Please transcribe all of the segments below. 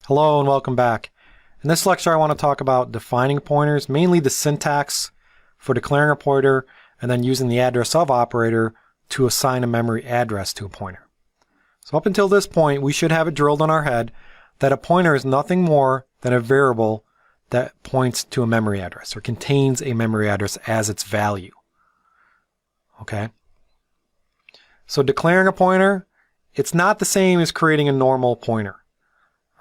Hello and welcome back. In this lecture I want to talk about defining pointers, mainly the syntax for declaring a pointer and then using the address of operator to assign a memory address to a pointer. So up until this point we should have it drilled in our head that a pointer is nothing more than a variable that points to a memory address or contains a memory address as its value. Okay? So declaring a pointer, it's not the same as creating a normal pointer.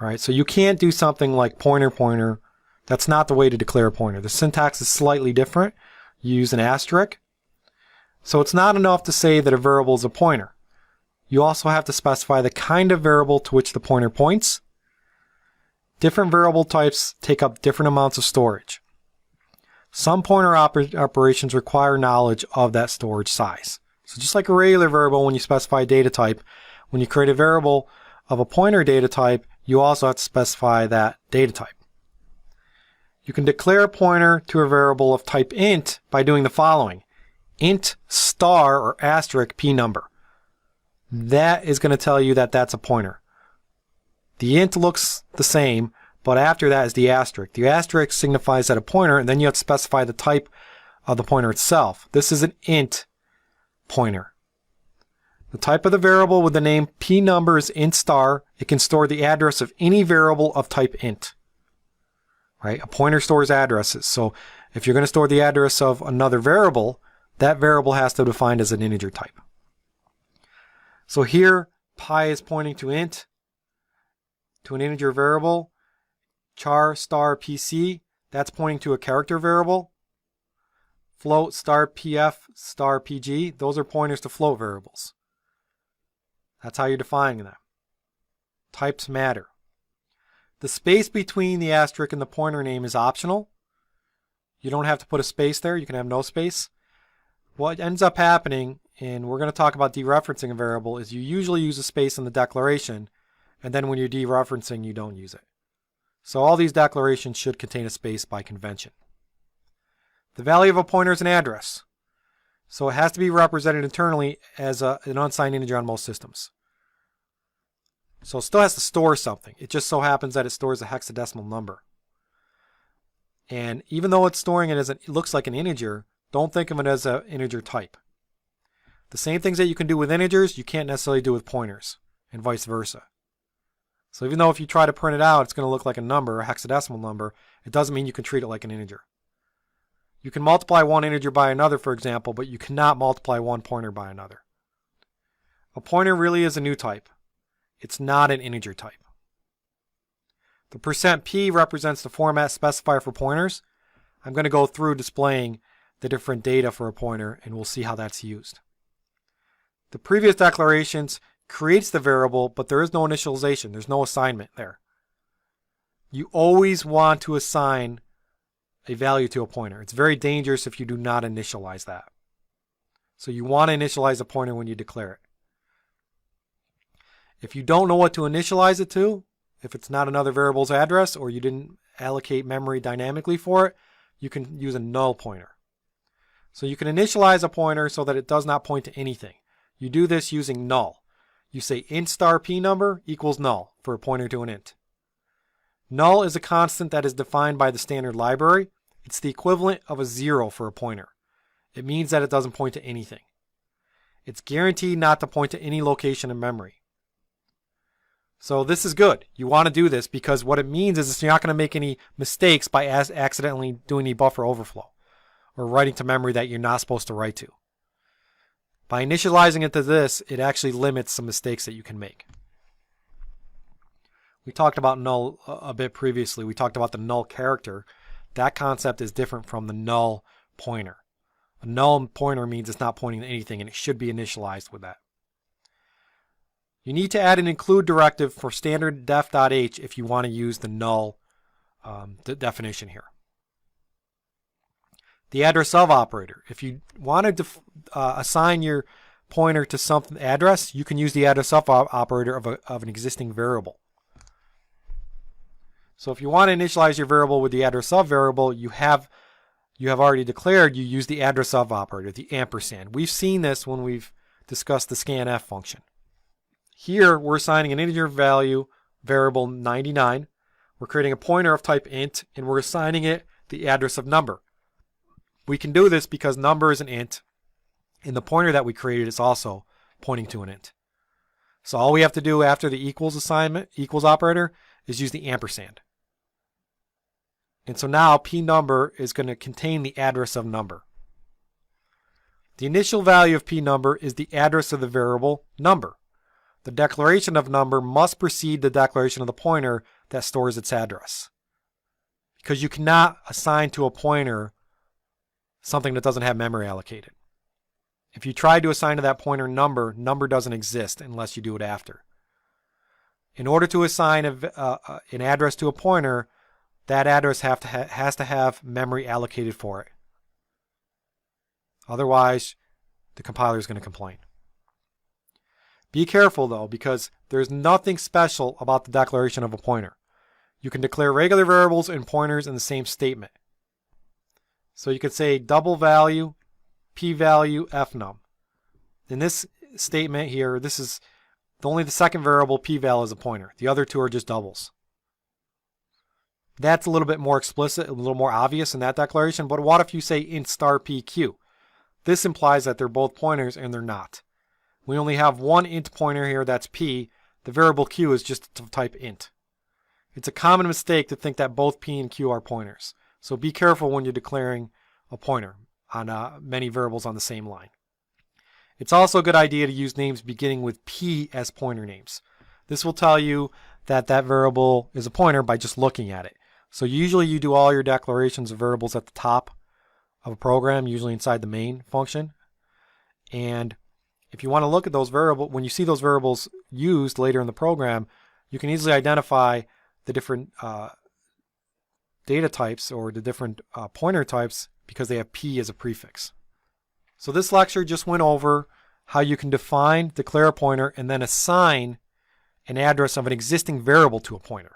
All right, so you can't do something like pointer. That's not the way to declare a pointer. The syntax is slightly different. You use an asterisk. So it's not enough to say that a variable is a pointer. You also have to specify the kind of variable to which the pointer points. Different variable types take up different amounts of storage. Some pointer operations require knowledge of that storage size. So just like a regular variable, when you specify a data type, when you create a variable of a pointer data type, you also have to specify that data type. You can declare a pointer to a variable of type int by doing the following. Int star or asterisk p number. That is going to tell you that that's a pointer. The int looks the same, but after that is the asterisk. The asterisk signifies that a pointer, and then you have to specify the type of the pointer itself. This is an int pointer. The type of the variable with the name p number is int star. It can store the address of any variable of type int. Right? A pointer stores addresses. So if you're going to store the address of another variable, that variable has to be defined as an integer type. So here, pi is pointing to int, to an integer variable. Char star pc, that's pointing to a character variable. Float star pf star pg, those are pointers to float variables. That's how you're defining them. Types matter. The space between the asterisk and the pointer name is optional. You don't have to put a space there. You can have no space. What ends up happening, and we're going to talk about dereferencing a variable, is you usually use a space in the declaration, and then when you're dereferencing, you don't use it. So all these declarations should contain a space by convention. The value of a pointer is an address. So it has to be represented internally as an unsigned integer on most systems. So it still has to store something. It just so happens that it stores a hexadecimal number. And even though it's storing it as it looks like an integer, don't think of it as an integer type. The same things that you can do with integers, you can't necessarily do with pointers, and vice versa. So even though if you try to print it out, it's going to look like a number, a hexadecimal number, it doesn't mean you can treat it like an integer. You can multiply one integer by another, for example, but you cannot multiply one pointer by another. A pointer really is a new type. It's not an integer type. The %p represents the format specifier for pointers. I'm going to go through displaying the different data for a pointer, and we'll see how that's used. The previous declarations creates the variable, but there is no initialization. There's no assignment there. You always want to assign a value to a pointer. It's very dangerous if you do not initialize that. So you want to initialize a pointer when you declare it. If you don't know what to initialize it to, if it's not another variable's address or you didn't allocate memory dynamically for it, you can use a null pointer. So you can initialize a pointer so that it does not point to anything. You do this using null. You say int star p number equals null for a pointer to an int. Null is a constant that is defined by the standard library. It's the equivalent of a 0 for a pointer. It means that it doesn't point to anything. It's guaranteed not to point to any location in memory. So this is good. You want to do this because what it means is you're not going to make any mistakes by accidentally doing any buffer overflow or writing to memory that you're not supposed to write to. By initializing it to this, it actually limits some mistakes that you can make. We talked about null a bit previously. We talked about the null character. That concept is different from the null pointer. A null pointer means it's not pointing to anything, and it should be initialized with that. You need to add an include directive for standard def.h if you want to use the null definition here. The address of operator. If you want to assign your pointer to some address, you can use the address of operator of an existing variable. So if you want to initialize your variable with the address of variable you have already declared, you use the address of operator, the ampersand. We've seen this when we've discuss the scanf function. Here we're assigning an integer value variable 99. We're creating a pointer of type int, and we're assigning it the address of number. We can do this because number is an int, and the pointer that we created is also pointing to an int. So all we have to do after the equals operator is use the ampersand. And so now p number is going to contain the address of number. The initial value of p number is the address of the variable number. The declaration of number must precede the declaration of the pointer that stores its address, because you cannot assign to a pointer something that doesn't have memory allocated. If you try to assign to that pointer number, number doesn't exist unless you do it after. In order to assign an address to a pointer, that address has to have memory allocated for it. Otherwise, the compiler is going to complain. Be careful though, because there's nothing special about the declaration of a pointer. You can declare regular variables and pointers in the same statement. So you could say double value, p value, fnum. In this statement here, this is only the second variable, p val, is a pointer. The other two are just doubles. That's a little bit more explicit, a little more obvious in that declaration, but what if you say int star pq? This implies that they're both pointers, and they're not. We only have one int pointer here, that's p. The variable q is just of type int. It's a common mistake to think that both p and q are pointers. So be careful when you're declaring a pointer on many variables on the same line. It's also a good idea to use names beginning with p as pointer names. This will tell you that that variable is a pointer by just looking at it. So usually you do all your declarations of variables at the top of a program, usually inside the main function. And if you want to look at those variables, when you see those variables used later in the program, you can easily identify the different data types or the different pointer types because they have p as a prefix. So this lecture just went over how you can define, declare a pointer, and then assign an address of an existing variable to a pointer.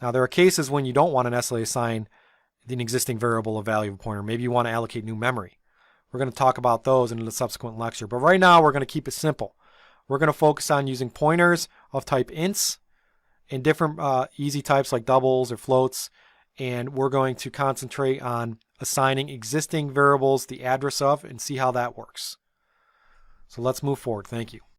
Now there are cases when you don't want to necessarily assign an existing variable a value of a pointer. Maybe you want to allocate new memory. We're going to talk about those in the subsequent lecture. But right now we're going to keep it simple. We're going to focus on using pointers of type ints and different easy types like doubles or floats. And we're going to concentrate on assigning existing variables the address of and see how that works. So let's move forward. Thank you.